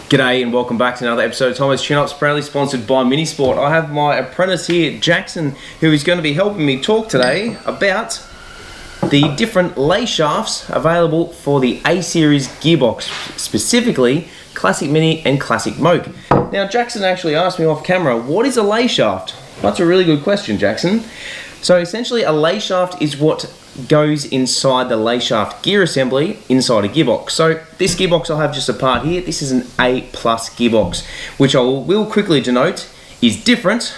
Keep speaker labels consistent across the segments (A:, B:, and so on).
A: G'day and welcome back to another episode of Tomo's Tune-Ups, proudly sponsored by Minisport. I have my apprentice here, Jackson, who is going to be helping me talk today about the different lay shafts available for the A-Series gearbox, specifically Classic Mini and Classic Moke. Now, Jackson actually asked me off camera, what is a lay shaft? That's a really good question, Jackson. So essentially a lay shaft is what goes inside the Layshaft gear assembly inside a gearbox. So this gearbox I'll have just apart here, this is an A+ gearbox, which I will quickly denote is different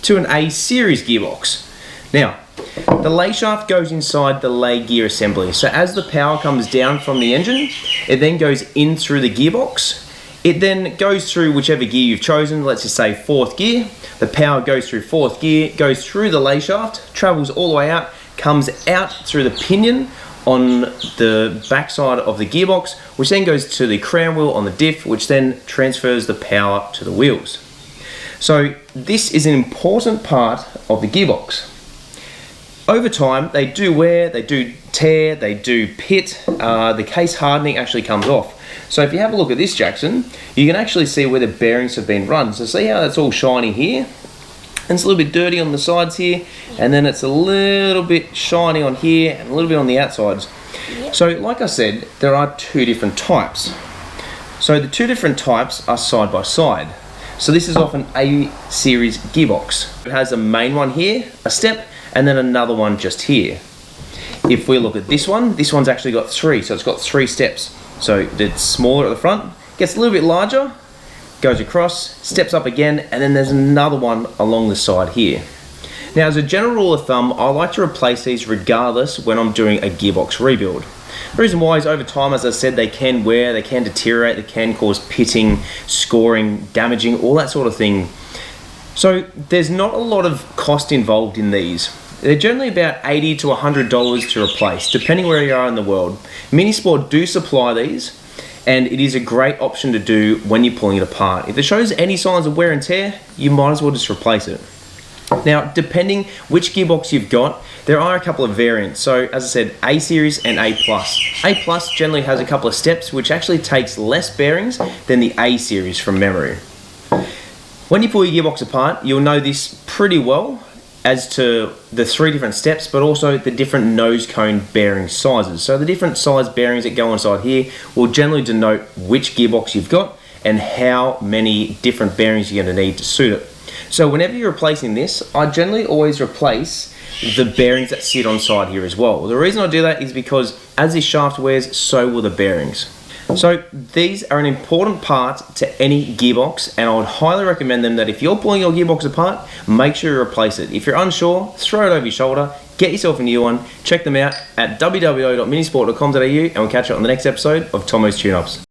A: to an A-Series gearbox. Now, the Layshaft goes inside the lay gear assembly. So as the power comes down from the engine, it then goes in through the gearbox. It then goes through whichever gear you've chosen, let's just say 4th gear. The power goes through 4th gear, goes through the Layshaft, travels all the way out, comes out through the pinion on the backside of the gearbox, which then goes to the crown wheel on the diff, which then transfers the power to the wheels. So this is an important part of the gearbox. Over time, they do wear, they do tear, they do pit, the case hardening actually comes off. So if you have a look at this, Jackson, you can actually see where the bearings have been run. So see how that's all shiny here? And it's a little bit dirty on the sides here, and then it's a little bit shiny on here and a little bit on the outsides. So like I said, there are two different types. So the two different types are side by side. So this is off an A-Series gearbox. It has a main one here, a step, and then another one just here. If we look at this one's actually got 3, so it's got 3 steps. So it's smaller at the front, gets a little bit larger, goes across, steps up again, and then there's another one along the side here. Now, as a general rule of thumb, I like to replace these regardless when I'm doing a gearbox rebuild. The reason why is over time, as I said, they can wear, they can deteriorate, they can cause pitting, scoring, damaging, all that sort of thing. So there's not a lot of cost involved in these. They're generally about $80 to $100 to replace, depending where you are in the world. Minisport do supply these, and it is a great option to do when you're pulling it apart. If it shows any signs of wear and tear, you might as well just replace it. Now, depending which gearbox you've got, there are a couple of variants. So, as I said, A-Series and A+. A+ generally has a couple of steps, which actually takes less bearings than the A-Series from memory. When you pull your gearbox apart, you'll know this pretty well as to the 3 different steps, but also the different nose cone bearing sizes. So the different size bearings that go inside here will generally denote which gearbox you've got and how many different bearings you're going to need to suit it. So whenever you're replacing this, I generally always replace the bearings that sit on side here as well. The reason I do that is because as this shaft wears, so will the bearings. So these are an important part to any gearbox, and I would highly recommend them that if you're pulling your gearbox apart, make sure you replace it. If you're unsure, throw it over your shoulder, get yourself a new one, check them out at www.minisport.com.au, and we'll catch you on the next episode of Tomo's Tune-Ups.